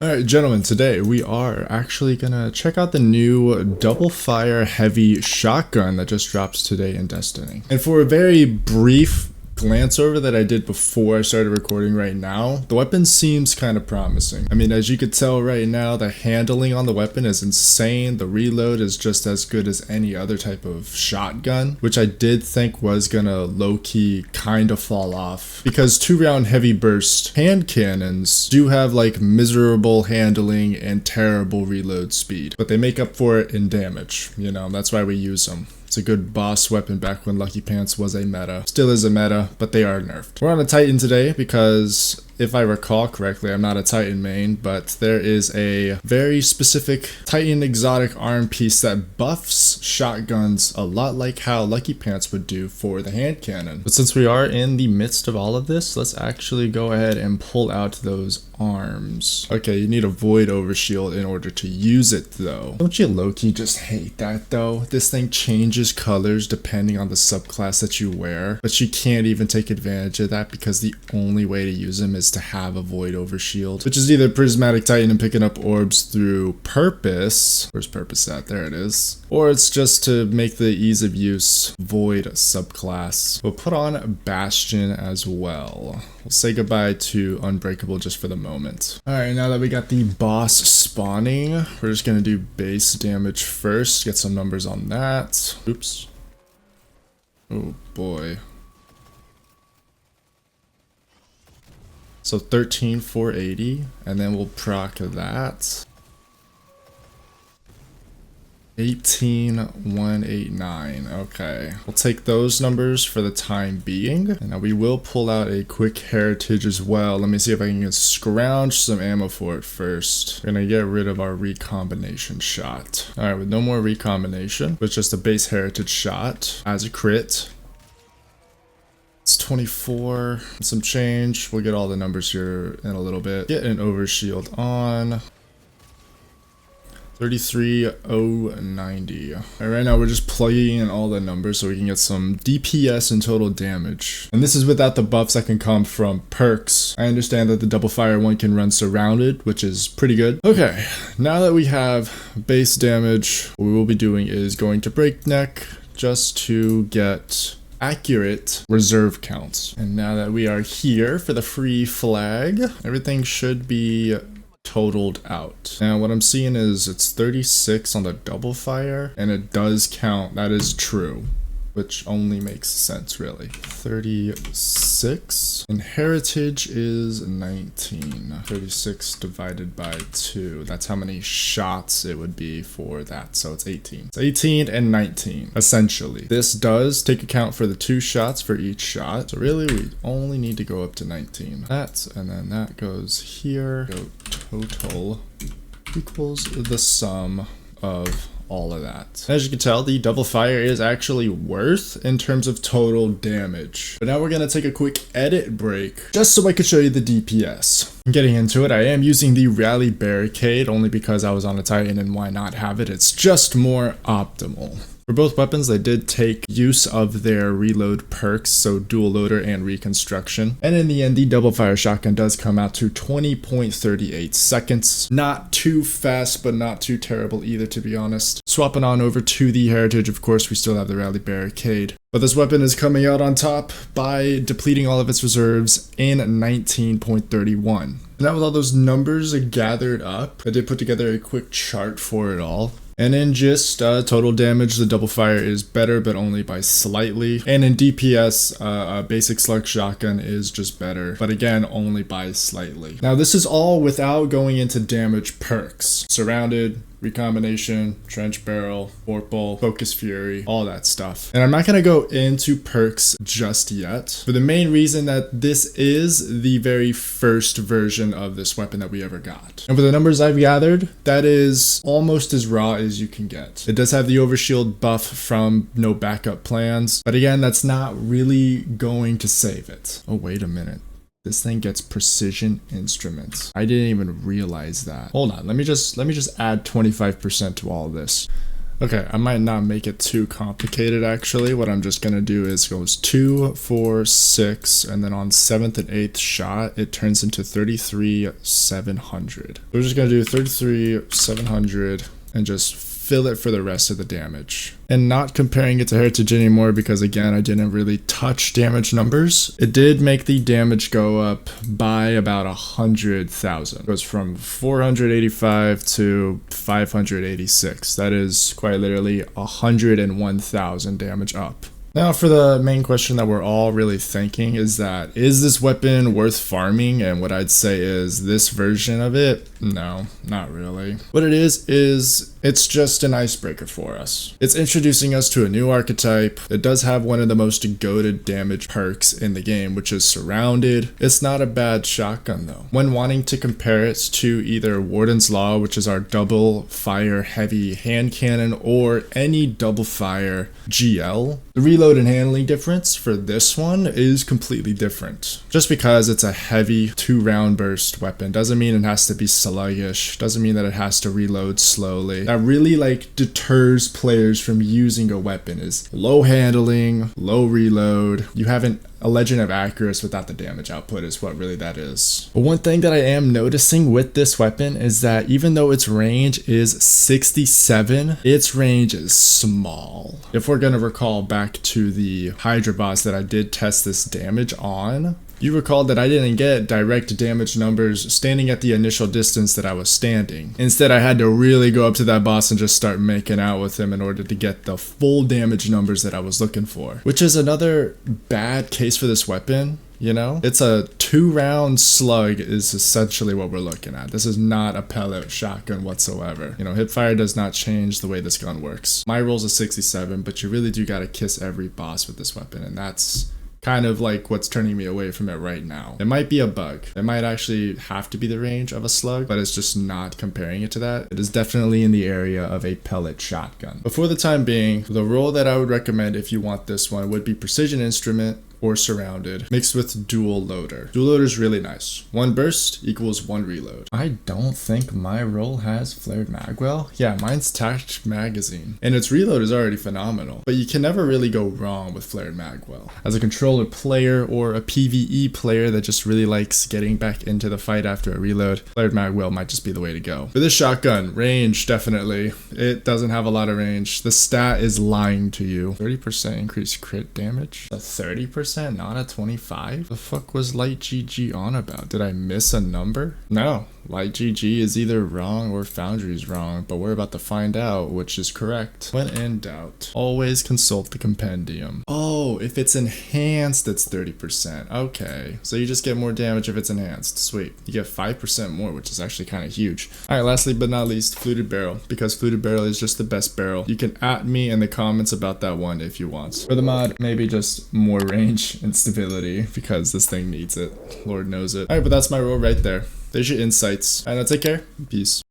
Alright gentlemen, today we are actually gonna check out the new double fire heavy shotgun that just drops today in Destiny. And for a very brief glance over that I did before I started recording right now, the weapon seems kind of promising. I mean, as you could tell right now, the handling on the weapon is insane. The reload is just as good as any other type of shotgun, which I did think was gonna low-key kind of fall off, because 2-round heavy burst hand cannons do have like miserable handling and terrible reload speed, but they make up for it in damage. You know, that's why we use them. It's a good boss weapon back when Lucky Pants was a meta. Still is a meta, but they are nerfed. We're on a Titan today because, if I recall correctly, I'm not a Titan main, but there is a very specific Titan exotic arm piece that buffs shotguns a lot like how Lucky Pants would do for the hand cannon. But since we are in the midst of all of this, let's actually go ahead and pull out those arms. Okay, you need a void overshield in order to use it though. Don't you low-key just hate that though? This thing changes colors depending on the subclass that you wear, but you can't even take advantage of that because the only way to use them is to have a void overshield, which is either prismatic titan and picking up orbs through purpose. Where's purpose at? There it is. Or it's just to make the ease of use void subclass. We'll put on Bastion as well. We'll say goodbye to Unbreakable just for the moment. Alright, now that we got the boss spawning, we're just gonna do base damage first, get some numbers on that. Oops. Oh boy. So 13,480, and then we'll proc that. 18,189. Okay, we'll take those numbers for the time being. And now we will pull out a quick heritage as well. Let me see if I can scrounge some ammo for it first. We're gonna get rid of our recombination shot. All right, with no more recombination, with just a base heritage shot as a crit. It's 24, some change. We'll get all the numbers here in a little bit. Get an overshield on. 33,090. Alright, right now we're just plugging in all the numbers so we can get some DPS and total damage. And this is without the buffs that can come from perks. I understand that the double fire one can run surrounded, which is pretty good. Okay, now that we have base damage, what we will be doing is going to breakneck just to get accurate reserve counts. And now that we are here for the free flag, everything should be totaled out. Now what I'm seeing is it's 36 on the double fire, and it does count. That is true, which only makes sense really. 36 and heritage is 19. 36 divided by 2, that's how many shots it would be for that, so it's 18. It's 18 and 19 essentially. This does take account for the 2 shots for each shot, so really we only need to go up to 19. That, and then that goes here. Go total equals the sum of all of that. As you can tell, the double fire is actually worth in terms of total damage. But now we're gonna take a quick edit break just so I could show you the DPS. Getting into it, I am using the rally barricade only because I was on a Titan and why not have it? It's just more optimal. For both weapons, they did take use of their reload perks, so dual loader and reconstruction. And in the end, the double fire shotgun does come out to 20.38 seconds. Not too fast, but not too terrible either, to be honest. Swapping on over to the heritage, of course, we still have the rally barricade. But this weapon is coming out on top by depleting all of its reserves in 19.31. Now with all those numbers gathered up, I did put together a quick chart for it all. And in just total damage, the double fire is better, but only by slightly. And in DPS, a basic slug shotgun is just better, but again, only by slightly. Now this is all without going into damage perks. Surrounded, recombination, trench barrel, vorpal, focus fury, all that stuff. And I'm not gonna go into perks just yet, for the main reason that this is the very first version of this weapon that we ever got. And for the numbers I've gathered, that is almost as raw as you can get. It does have the overshield buff from no backup plans, but again, that's not really going to save it. Oh, wait a minute. This thing gets precision instruments. I didn't even realize that. Hold on, let me just add 25% to all of this. Okay, I might not make it too complicated actually. What I'm just gonna do is goes 2, 4, 6, and then on 7th and 8th shot, it turns into 33,700. We're just gonna do 33,700 and just fill it for the rest of the damage. And not comparing it to Heritage anymore because again, I didn't really touch damage numbers. It did make the damage go up by about 100,000. It goes from 485 to 586. That is quite literally 101,000 damage up. Now for the main question that we're all really thinking is this weapon worth farming? And what I'd say is this version of it, no, not really. What it is it's just an icebreaker for us. It's introducing us to a new archetype. It does have one of the most goated damage perks in the game, which is Surrounded. It's not a bad shotgun though. When wanting to compare it to either Warden's Law, which is our double fire heavy hand cannon, or any double fire GL, the reload and handling difference for this one is completely different. Just because it's a heavy 2-round burst weapon doesn't mean it has to be sluggish, doesn't mean that it has to reload slowly. That really deters players from using a weapon is low handling, low reload. You haven't a Legend of Accuracy without the damage output is what really that is. But one thing that I am noticing with this weapon is that even though its range is 67, its range is small. If we're gonna recall back to the Hydra boss that I did test this damage on, you recall that I didn't get direct damage numbers standing at the initial distance that I was standing. Instead, I had to really go up to that boss and just start making out with him in order to get the full damage numbers that I was looking for. Which is another bad case for this weapon. You know, it's a 2-round slug is essentially what we're looking at. This is not a pellet shotgun whatsoever. You know, hipfire does not change the way this gun works. My roll's a 67, but you really do gotta kiss every boss with this weapon, and that's kind of like what's turning me away from it right now. It might be a bug. It might actually have to be the range of a slug, but it's just not comparing it to that. It is definitely in the area of a pellet shotgun. But for the time being, the roll that I would recommend if you want this one would be Precision Instrument or Surrounded mixed with Dual Loader. Dual Loader is really nice. 1 burst equals 1 reload. I don't think my roll has Flared Magwell. Yeah, mine's Tact Magazine. And its reload is already phenomenal. But you can never really go wrong with Flared Magwell. As a controller player or a PvE player that just really likes getting back into the fight after a reload, Flared Magwell might just be the way to go. For this shotgun, range, definitely. It doesn't have a lot of range. The stat is lying to you. 30% increased crit damage? A 30%? Not a 25? The fuck was Light GG on about? Did I miss a number? No. Light GG is either wrong or Foundry's wrong, but we're about to find out which is correct. When in doubt, always consult the compendium. Oh, if it's enhanced, it's 30%. Okay, so you just get more damage if it's enhanced. Sweet. You get 5% more, which is actually kind of huge. Alright, lastly but not least, Fluted Barrel. Because Fluted Barrel is just the best barrel. You can at me in the comments about that one if you want. For the mod, maybe just more range and stability because this thing needs it. Lord knows it. Alright, but that's my roll right there. There's your insights. And take care. Peace.